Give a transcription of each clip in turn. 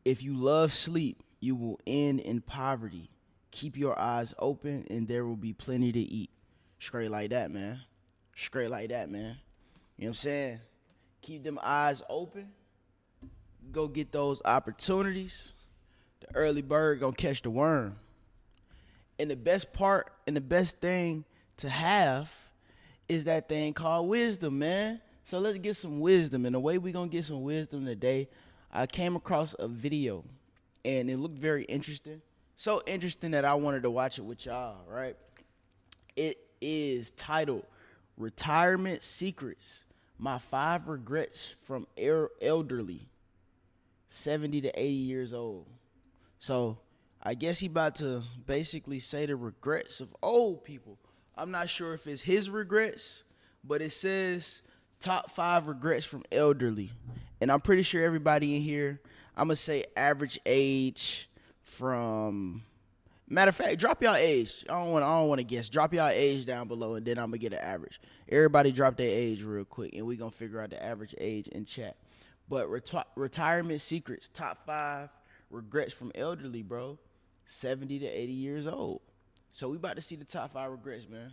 If you love sleep, you will end in poverty. Keep your eyes open and there will be plenty to eat. Straight like that, man. Straight like that, man. You know what I'm saying? Keep them eyes open. Go get those opportunities. The early bird gonna catch the worm. And the best part and the best thing to have is that thing called wisdom, man. So let's get some wisdom. And the way we gonna get some wisdom today, I came across a video and it looked very interesting. So interesting that I wanted to watch it with y'all, right? It is titled Retirement Secrets. My 5 regrets from elderly, 70 to 80 years old. So I guess he about to basically say the regrets of old people. I'm not sure if it's his regrets, but it says top 5 regrets from elderly. And I'm pretty sure everybody in here, I'm going to say average age from, matter of fact, drop y'all age. I don't want to guess. Drop y'all age down below and then I'm going to get an average. Everybody drop their age real quick and we going to figure out the average age in chat. But retirement secrets, top 5 regrets from elderly, bro. 70 to 80 years old. So we about to see the top 5 regrets, man.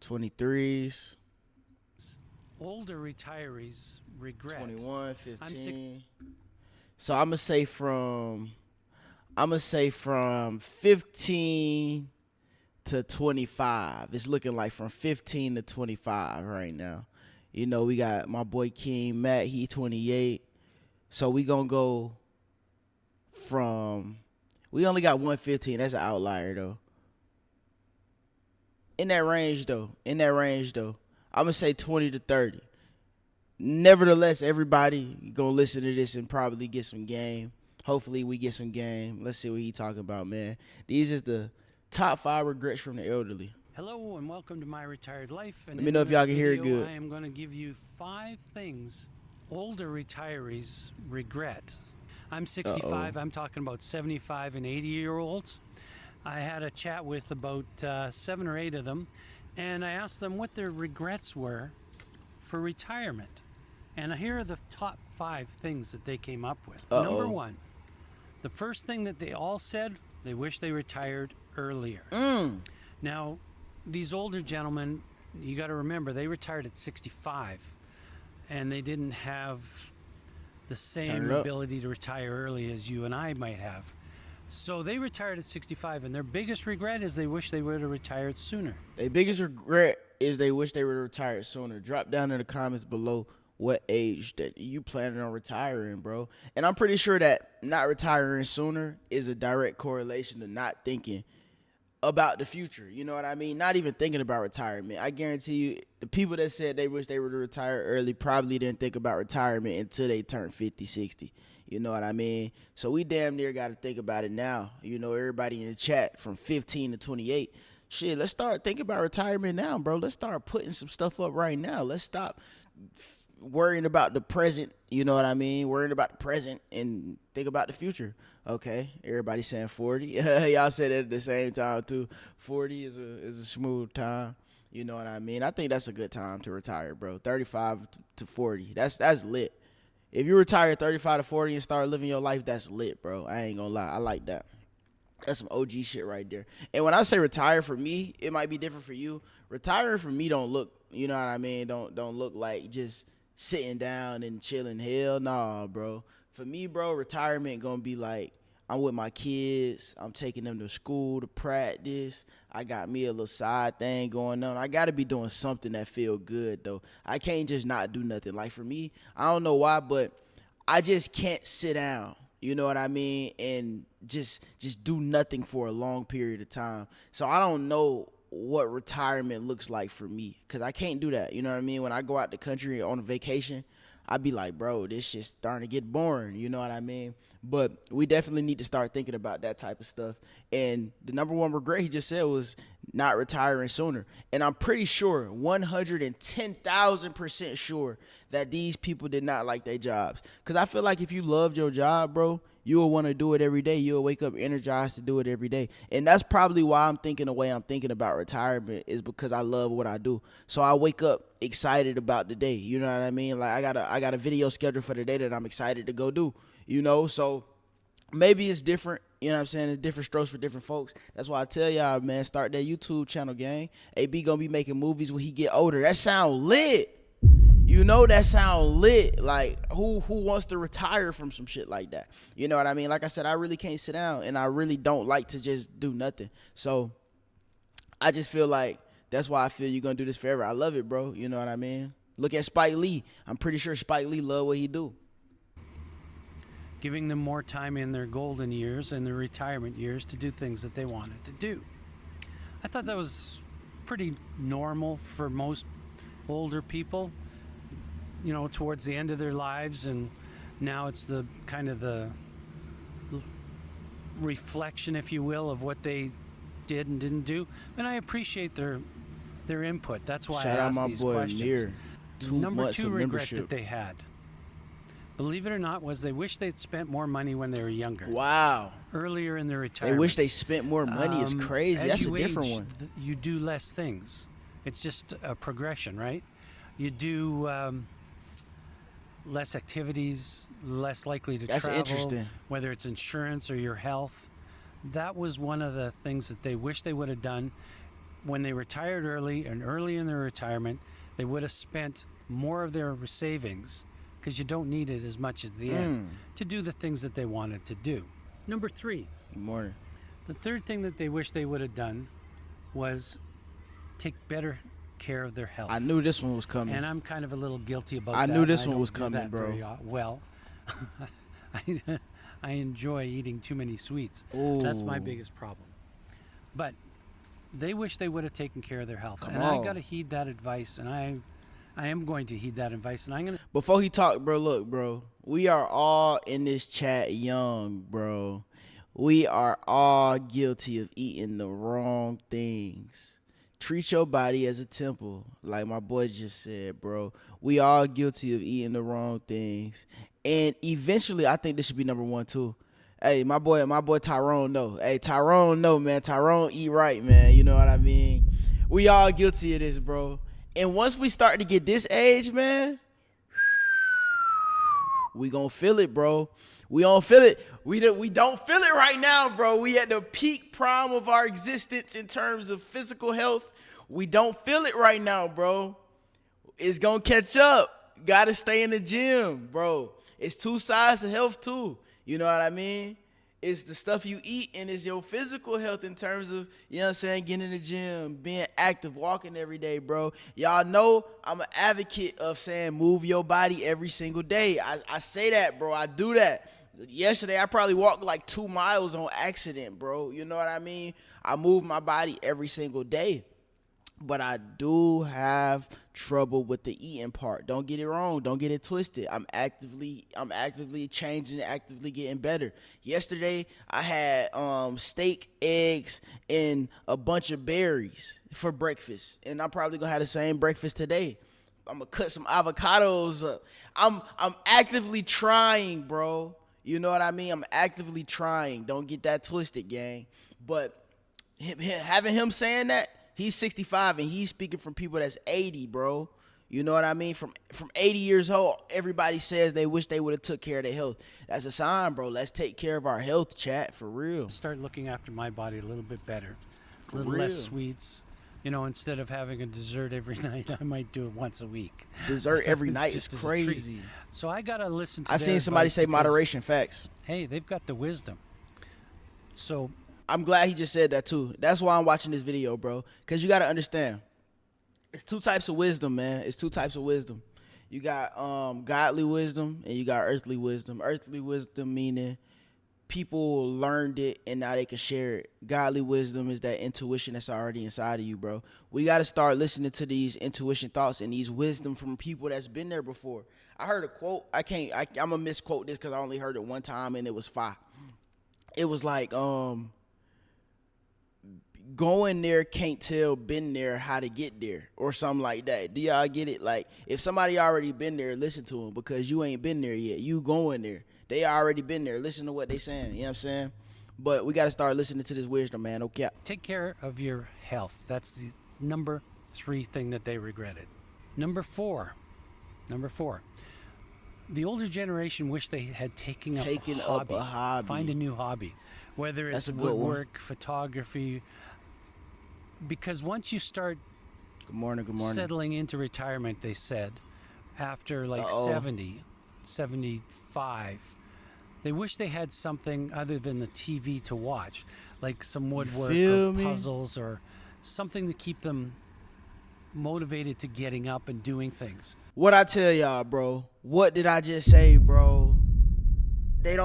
23s, Older retirees regret. 21, I'm 15. So I'm gonna say from 15 to 25. It's looking like from 15 to 25 right now. You know, we got my boy King Matt, he 28. So we gonna go from, we only got 115. That's an outlier though. In that range though. I'm gonna say 20 to 30. Nevertheless, everybody gonna listen to this and probably get some game. Hopefully we get some game. Let's see what he talking about, man. These is the top 5 regrets from the elderly. Hello and welcome to My Retired Life. And Let me know if y'all can hear it good. I am going to give you 5 things older retirees regret. I'm 65. I'm talking about 75 and 80-year-olds. I had a chat with about 7 or 8 of them, and I asked them what their regrets were for retirement. And here are the top 5 things that they came up with. Number 1, the first thing that they all said, they wish they retired earlier. Now, these older gentlemen, you got to remember, they retired at 65, and they didn't have the same ability to retire early as you and I might have. So they retired at 65, and their biggest regret is they wish they would have retired sooner. Their biggest regret is they wish they would have retired sooner. Drop down in the comments below what age that you planning on retiring, bro. And I'm pretty sure that not retiring sooner is a direct correlation to not thinking about the future. You know what I mean? Not even thinking about retirement. I guarantee you the people that said they wish they would have retired early probably didn't think about retirement until they turned 50, 60. You know what I mean? So we damn near got to think about it now. You know, everybody in the chat from 15 to 28. Shit, let's start thinking about retirement now, bro. Let's start putting some stuff up right now. Let's stop worrying about the present, you know what I mean? Worrying about the present and think about the future. Okay, everybody saying 40. Y'all said it at the same time too. 40 is a smooth time. You know what I mean? I think that's a good time to retire, bro. 35 to 40. That's lit. If you retire 35 to 40 and start living your life, that's lit, bro. I ain't gonna lie. I like that. That's some OG shit right there. And when I say retire for me, it might be different for you. Retiring for me don't look, you know what I mean? Don't look like just sitting down and chilling. Hell nah, bro. For me, bro, retirement gonna be like, I'm with my kids. I'm taking them to school to practice. I got me a little side thing going on. I got to be doing something that feel good, though. I can't just not do nothing. Like, for me, I don't know why, but I just can't sit down, you know what I mean, and just do nothing for a long period of time. So I don't know what retirement looks like for me, because I can't do that, you know what I mean? When I go out the country on a vacation, I'd be like, bro, this shit's starting to get boring, you know what I mean? But we definitely need to start thinking about that type of stuff. And the number 1 regret he just said was not retiring sooner. And I'm pretty sure, 110,000% sure, that these people did not like their jobs. Because I feel like if you loved your job, bro, you'll want to do it every day. You'll wake up energized to do it every day. And that's probably why I'm thinking the way I'm thinking about retirement, is because I love what I do. So I wake up excited about the day. You know what I mean? Like I got a video scheduled for the day that I'm excited to go do. So maybe it's different. You know what I'm saying? It's different strokes for different folks. That's why I tell y'all, man, start that YouTube channel, gang. AB gonna be making movies when he get older. That sound lit. That sound lit. Like, who wants to retire from some shit like that? You know what I mean? Like I said, I really can't sit down, and I really don't like to just do nothing. So I just feel like that's why I feel you're gonna do this forever. I love it, bro. You know what I mean? Look at Spike Lee. I'm pretty sure Spike Lee love what he do. Giving them more time in their golden years and their retirement years to do things that they wanted to do. I thought that was pretty normal for most older people, towards the end of their lives, and now it's the kind of the reflection, if you will, of what they did and didn't do. And I appreciate their input. That's why Shout I out asked my these boy questions. Amir. 2 Number months 2 of regret membership. that they had, believe it or not, was they wish they'd spent more money when they were younger. Wow. Earlier in their They retirement. wish they spent more money. It's crazy. As That's a you different age, one. You do less things. It's just a progression, right? You do less activities, less likely to That's travel. interesting. Whether it's insurance or your health. That was one of the things that they wish they would have done when they retired early, and early in their retirement. They would have spent more of their savings, because you don't need it as much at the end, to do the things that they wanted to do. Number 3. Good morning. The third thing that they wish they would have done was take better care of their health. I knew this one was coming. And I'm kind of a little guilty about that. I knew this I one don't was do coming, that bro. well, I enjoy eating too many sweets. Ooh. That's my biggest problem. But they wish they would have taken care of their health. Come and on. I got to heed that advice, and I am going to heed that advice, and I'm going to. Before he talk, bro, look, bro. We are all in this chat young, bro. We are all guilty of eating the wrong things. Treat your body as a temple, like my boy just said, bro. We all guilty of eating the wrong things. And eventually, I think this should be number 1 too. Hey, my boy Tyrone, no. Hey, Tyrone, no, man. Tyrone, eat right, man. You know what I mean? We all guilty of this, bro. And once we start to get this age, man, we gonna feel it, bro. We don't feel it. We don't feel it right now, bro. We at the peak prime of our existence in terms of physical health. We don't feel it right now, bro. It's gonna catch up. Gotta stay in the gym, bro. It's 2 sides of health too. You know what I mean? It's the stuff you eat, and it's your physical health in terms of, you know what I'm saying, getting in the gym, being active, walking every day, bro. Y'all know I'm an advocate of saying move your body every single day. I say that, bro. I do that. Yesterday, I probably walked like 2 miles on accident, bro. You know what I mean? I move my body every single day. But I do have trouble with the eating part. Don't get it wrong. Don't get it twisted. I'm actively changing, actively getting better. Yesterday, I had steak, eggs, and a bunch of berries for breakfast. And I'm probably gonna have the same breakfast today. I'm gonna cut some avocados up. I'm actively trying, bro. You know what I mean? I'm actively trying. Don't get that twisted, gang. But having him saying that, he's 65 and he's speaking from people that's 80, bro. You know what I mean? From 80 years old, everybody says they wish they would have took care of their health. That's a sign, bro. Let's take care of our health, chat, for real. Start looking after my body a little bit better. For A little real. less sweets. Instead of having a dessert every night, I might do it once a week. Dessert every night is Just as a treat. crazy. So I got to listen to I their seen somebody advice say because, moderation. Facts. Hey, they've got the wisdom. So I'm glad he just said that too. That's why I'm watching this video, bro. Because you got to understand. It's 2 types of wisdom, man. It's 2 types of wisdom. You got godly wisdom and you got earthly wisdom. Earthly wisdom meaning people learned it and now they can share it. Godly wisdom is that intuition that's already inside of you, bro. We got to start listening to these intuition thoughts and these wisdom from people that's been there before. I heard a quote. I'm going to misquote this because I only heard it one time and it was fire. It was like, going there can't tell been there how to get there or something like that. Do y'all get it? Like if somebody already been there, listen to them because you ain't been there yet. You going there. They already been there. Listen to what they saying. You know what I'm saying? But we got to start listening to this wisdom, man. Okay. Take care of your health. That's the number 3 thing that they regretted. Number four. The older generation wish they had taken up a hobby. Find a new hobby, whether it's woodwork, photography. Because once you start good morning. settling into retirement, they said, after like 70, 75, they wish they had something other than the TV to watch, like some woodwork or puzzles or something to keep them motivated to getting up and doing things. What I tell y'all, bro, what did I just say, bro? They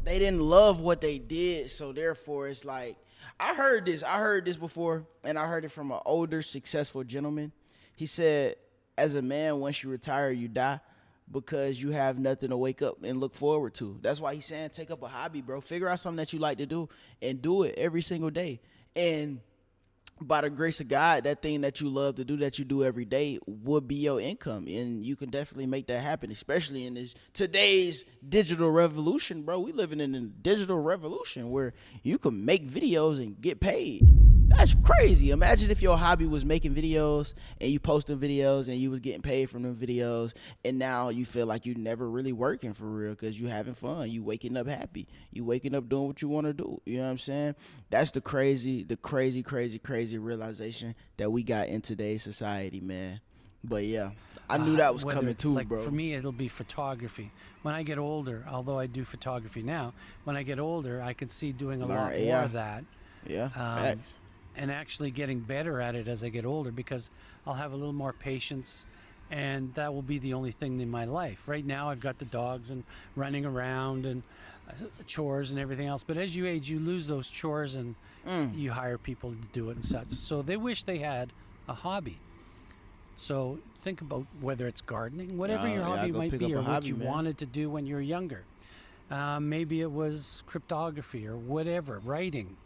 didn't love what they did, so therefore it's like, I heard this before, and I heard it from an older, successful gentleman. He said, as a man, once you retire, you die because you have nothing to wake up and look forward to. That's why he's saying take up a hobby, bro. Figure out something that you like to do and do it every single day. And by the grace of God, that thing that you love to do, that you do every day, would be your income. And you can definitely make that happen, especially in this today's digital revolution, bro. We living in a digital revolution where you can make videos and get paid. That's crazy. Imagine if your hobby was making videos and you posting videos and you was getting paid from them videos, and now you feel like you never really working for real because you having fun. You waking up happy. You waking up doing what you want to do. You know what I'm saying? That's the crazy realization that we got in today's society, man. But yeah, I knew that was coming too, like, bro. For me, it'll be photography. When I get older, although I do photography now, when I get older, I can see doing a lot more of that. Yeah, facts. And actually getting better at it as I get older, because I'll have a little more patience, and that will be the only thing in my life. Right now I've got the dogs and running around and chores and everything else, but as you age you lose those chores and you hire people to do it and such. So they wish they had a hobby. So think about whether it's gardening, whatever your hobby might be, or what you wanted to do when you were younger. Maybe it was cryptography or whatever, writing.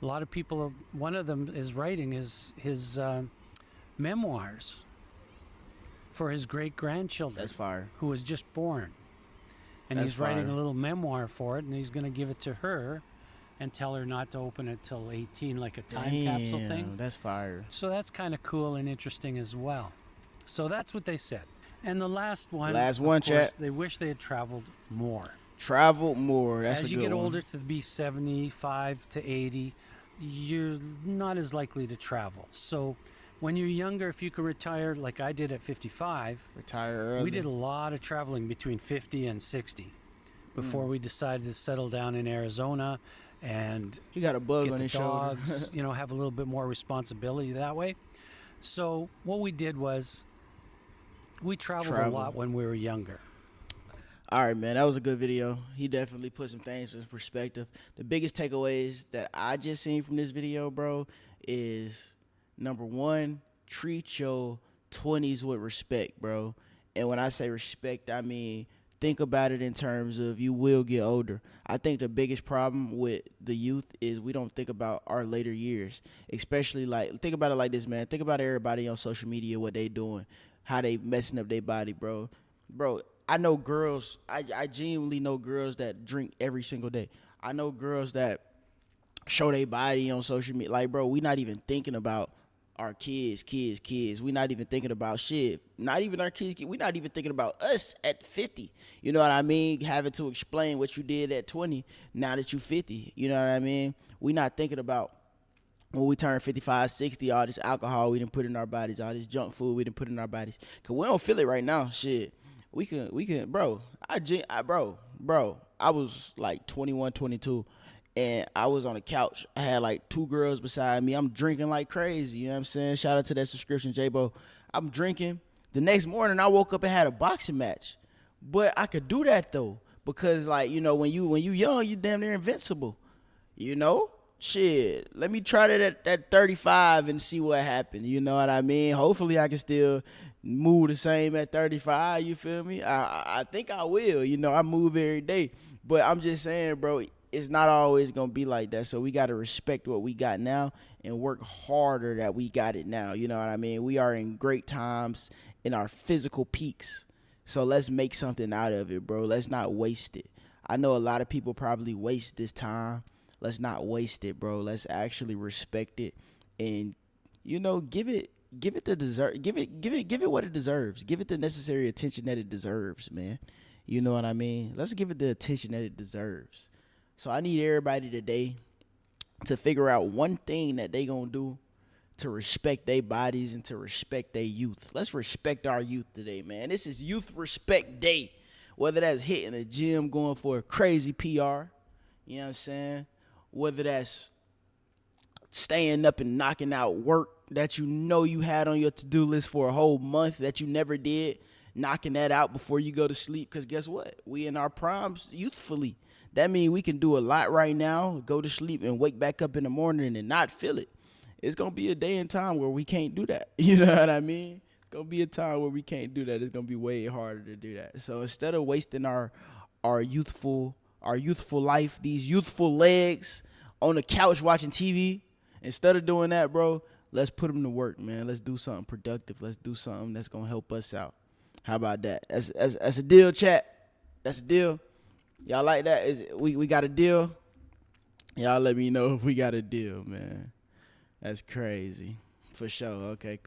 A lot of people, one of them is writing his memoirs for his great-grandchildren. That's fire. Who was just born. And he's writing a little memoir for it, and he's going to give it to her and tell her not to open it till 18, like a time capsule thing. That's fire. So that's kind of cool and interesting as well. So that's what they said. And the last one, chat. They wish they had traveled more. Travel more. That's a good one. As you get older, to be 75 to 80, you're not as likely to travel. So when you're younger, if you can retire like I did at 55, retire early. We did a lot of traveling between 50 and 60 before we decided to settle down in Arizona and he got a bug get on the his dogs, shoulder. have a little bit more responsibility that way. So what we did was we traveled a lot when we were younger. All right, man, that was a good video. He definitely put some things in perspective. The biggest takeaways that I just seen from this video, bro, is number one, treat your 20s with respect, bro. And when I say respect, I mean think about it in terms of you will get older. I think the biggest problem with the youth is we don't think about our later years, especially think about it like this, man. Think about everybody on social media, what they doing, how they messing up their body, bro. I know girls, I genuinely know girls that drink every single day. I know girls that show their body on social media. Like, bro, we not even thinking about our kids. We not even thinking about shit. Not even our kids. We not even thinking about us at 50. You know what I mean? Having to explain what you did at 20 now that you 50. You know what I mean? We not thinking about when we turn 55, 60, all this alcohol we done put in our bodies, all this junk food we done put in our bodies. Because we don't feel it right now. Shit. We can, bro. I was like 21, 22. And I was on the couch. I had like 2 girls beside me. I'm drinking like crazy. You know what I'm saying? Shout out to that subscription, J-Bo. I'm drinking. The next morning, I woke up and had a boxing match. But I could do that, though. Because, when you young, you damn near invincible. You know? Shit. Let me try that at 35 and see what happened. You know what I mean? Hopefully, I can still move the same at 35. You feel me? I think I will. I move every day. But I'm just saying, bro, it's not always gonna be like that. So we gotta respect what we got now and work harder that we got it now. You know what I mean? We are in great times in our physical peaks. So let's make something out of it, bro. Let's not waste it. I know a lot of people probably waste this time. Let's not waste it, bro. Let's actually respect it and give it the deserve give it what it deserves. Give it the necessary attention that it deserves, man. You know what I mean? Let's give it the attention that it deserves. So I need everybody today to figure out one thing that they gonna do to respect their bodies and to respect their youth. Let's respect our youth today, man. This is Youth Respect Day. Whether that's hitting the gym, going for a crazy PR, you know what I'm saying? Whether that's staying up and knocking out work that you know you had on your to-do list for a whole month that you never did, knocking that out before you go to sleep. Because guess what? We in our primes youthfully. That means we can do a lot right now, go to sleep and wake back up in the morning and not feel it. It's going to be a day and time where we can't do that. You know what I mean? It's going to be a time where we can't do that. It's going to be way harder to do that. So instead of wasting our youthful life, these youthful legs on the couch watching TV, instead of doing that, bro, let's put them to work, man. Let's do something productive. Let's do something that's going to help us out. How about that? That's a deal, chat. That's a deal. Y'all like that? We got a deal? Y'all let me know if we got a deal, man. That's crazy. For sure. Okay,